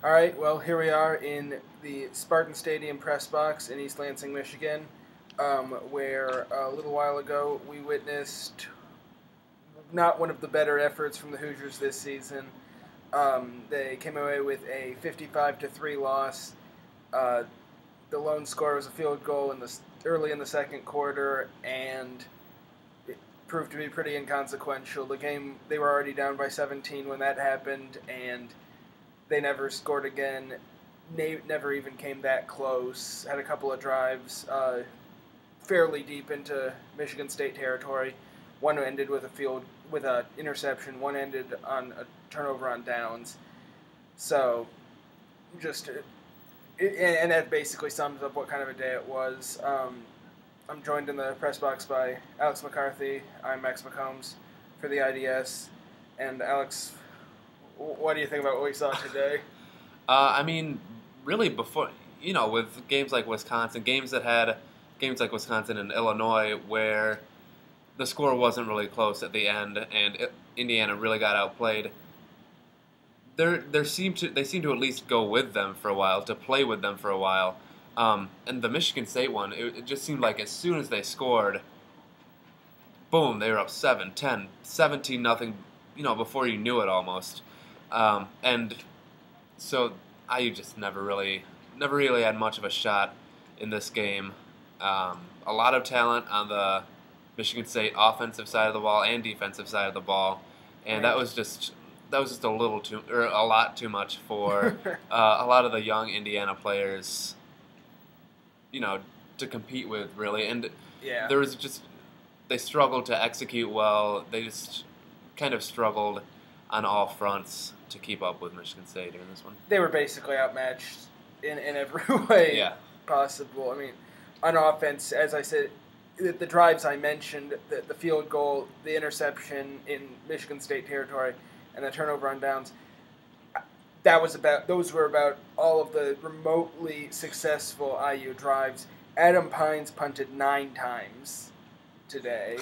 All right, well, here we are in the Spartan Stadium press box in East Lansing, Michigan, where a little while ago we witnessed not one of the better efforts from the Hoosiers this season. They came away with a 55-3 loss. Uh, the lone score was a field goal early in the second quarter, and it proved to be pretty inconsequential. They were already down by 17 when that happened, and they never scored again. Never even came that close. Had a couple of drives fairly deep into Michigan State territory. One ended with an interception. One ended on a turnover on downs. So, and that basically sums up what kind of a day it was. I'm joined in the press box by Alex McCarthy. I'm Max McCombs for the IDS. And Alex, what do you think about what we saw today? I mean, really, before with games like Wisconsin, games like Wisconsin and Illinois, where the score wasn't really close at the end, and Indiana really got outplayed. They seem to at least go with them for a while, to play with them for a while. And the Michigan State one, it just seemed like as soon as they scored, boom, they were up 7, 10, 17 nothing. Before you knew it almost. And so IU just never really had much of a shot in this game. A lot of talent on the Michigan State offensive side of the ball and defensive side of the ball, and that was just a lot too much for a lot of the young Indiana players, to compete with really. And Yeah. They struggled to execute well. They just kind of struggled on all fronts to keep up with Michigan State in this one. They were basically outmatched in every way possible. I mean, on offense, as I said, the drives I mentioned, the field goal, the interception in Michigan State territory, and the turnover on downs, those were about all of the remotely successful IU drives. Adam Pines punted 9 times today.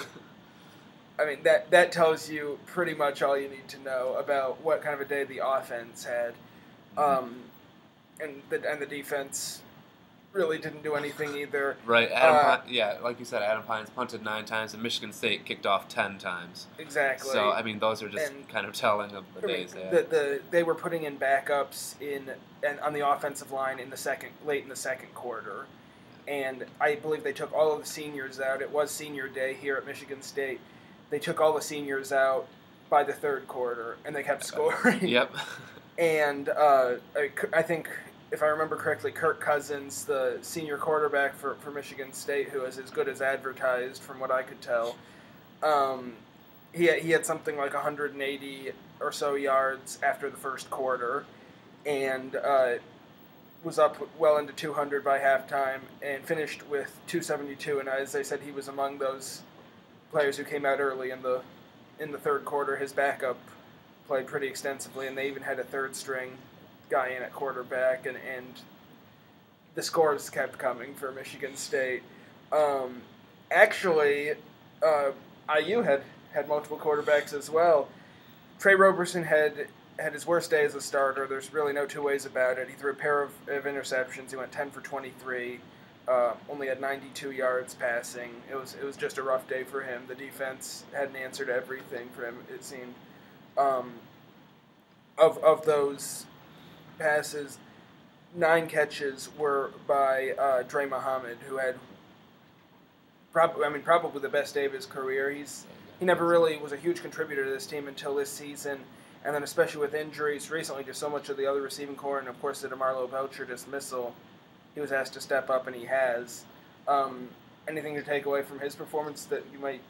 I mean, that tells you pretty much all you need to know about what kind of a day the offense had. And the defense really didn't do anything either. Right, like you said, Adam Pines punted 9 times, and Michigan State kicked off 10 times. Exactly. So, I mean, those are just kind of telling of the days they had. They were putting in backups on the offensive line late in the second quarter. And I believe they took all of the seniors out. It was senior day here at Michigan State. They took all the seniors out by the third quarter, and they kept scoring. Yep. And I think, if I remember correctly, Kirk Cousins, the senior quarterback for Michigan State, who is as good as advertised from what I could tell, he had something like 180 or so yards after the first quarter, and was up well into 200 by halftime, and finished with 272. And as I said, he was among those players who came out early in the third quarter. His backup played pretty extensively, and they even had a third string guy in at quarterback, and the scores kept coming for Michigan State. Actually, IU had multiple quarterbacks as well. Trey Roberson had his worst day as a starter. There's really no two ways about it. He threw a pair of interceptions. He went 10 for 23. Only had 92 yards passing. It was just a rough day for him. The defense hadn't answered everything for him, it seemed. Of those passes, 9 catches were by Dre Muhammad, who had probably the best day of his career. He never really was a huge contributor to this team until this season, and then especially with injuries recently, just so much of the other receiving core, and of course the DeMarlo Belcher dismissal, he was asked to step up, and he has. Anything to take away from his performance that you might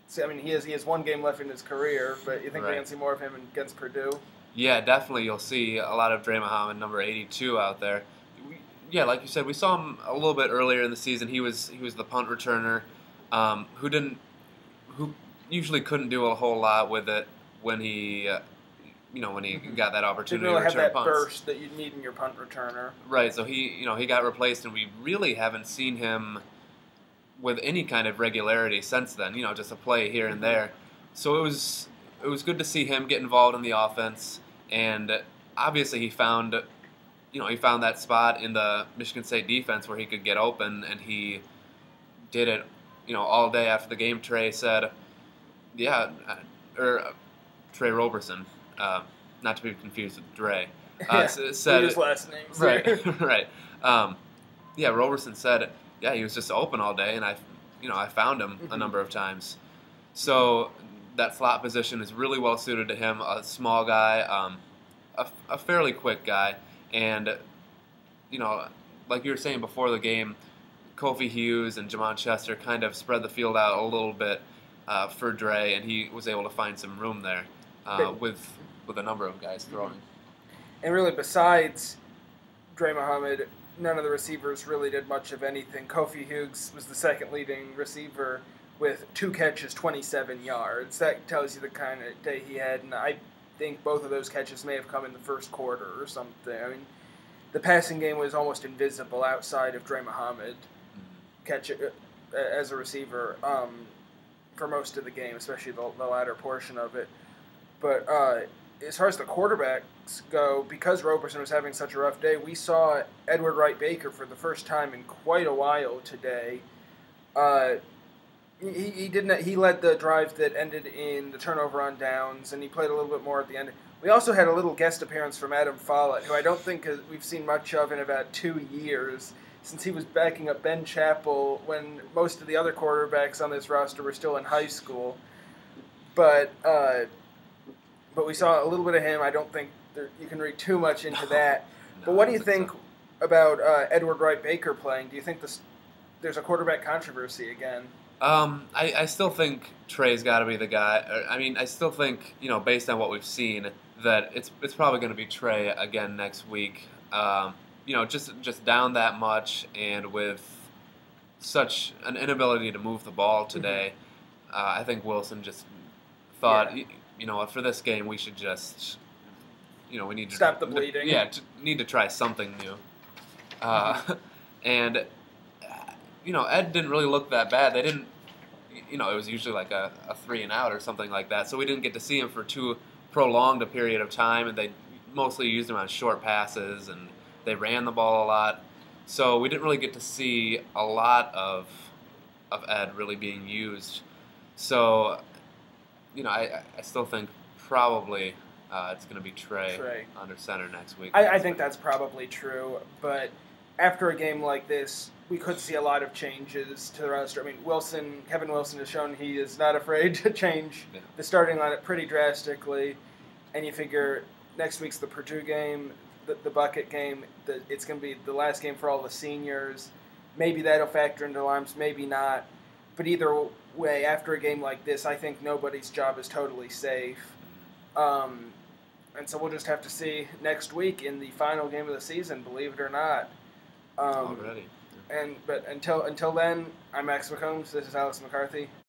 say? I mean, he has one game left in his career, but you think we're going to see more of him against Purdue? Yeah, definitely. You'll see a lot of Dre Muhammad, number 82, out there. Like you said, we saw him a little bit earlier in the season. He was the punt returner, who usually couldn't do a whole lot with it when he got that opportunity Didn't really to return have that punts. burst that you need in your punt returner. Right. So he got replaced, and we really haven't seen him with any kind of regularity since then. Just a play here and there. So it was good to see him get involved in the offense, and obviously he found he found that spot in the Michigan State defense where he could get open, and he did it, all day after the game. Trey said, yeah, or Trey Roberson, not to be confused with Dre, said his last names. Right, right. Yeah, Roberson said, yeah, he was just open all day, and I found him a number of times. So that slot position is really well suited to him. A small guy, a fairly quick guy, and like you were saying before the game, Kofi Hughes and Jamon Chester kind of spread the field out a little bit for Dre, and he was able to find some room there with a number of guys throwing. And really, besides Dre Muhammad, none of the receivers really did much of anything. Kofi Hughes was the second leading receiver with 2 catches, 27 yards. That tells you the kind of day he had, and I think both of those catches may have come in the first quarter or something. I mean, the passing game was almost invisible outside of Dre Muhammad catch as a receiver for most of the game, especially the latter portion of it. But as far as the quarterbacks go, because Roberson was having such a rough day, we saw Edward Wright Baker for the first time in quite a while today. He led the drive that ended in the turnover on downs, and he played a little bit more at the end. We also had a little guest appearance from Adam Follett, who I don't think we've seen much of in about 2 years, since he was backing up Ben Chappell when most of the other quarterbacks on this roster were still in high school. But we saw a little bit of him. I don't think you can read too much into that. But what do you think about Edward Wright Baker playing? Do you think there's a quarterback controversy again? I still think Trey's got to be the guy. I mean, I still think, based on what we've seen, that it's probably going to be Trey again next week. Just down that much, and with such an inability to move the ball today, I think Wilson just thought, for this game we should just, we need to stop the bleeding. Need to try something new. And Ed didn't really look that bad. They didn't, it was usually like a 3 and out or something like that. So we didn't get to see him for too prolonged a period of time, and they mostly used him on short passes, and they ran the ball a lot. So we didn't really get to see a lot of Ed really being used. So, I still think probably it's going to be Trey under center next week. I think that's probably true, but after a game like this, we could see a lot of changes to the roster. I mean, Kevin Wilson has shown he is not afraid to change the starting lineup pretty drastically, and you figure next week's the Purdue game, the bucket game, it's going to be the last game for all the seniors. Maybe that'll factor into alarms, maybe not. But either way, after a game like this, I think nobody's job is totally safe. And so we'll just have to see next week in the final game of the season, believe it or not. Already. But until then, I'm Max McCombs. This is Alex McCarthy.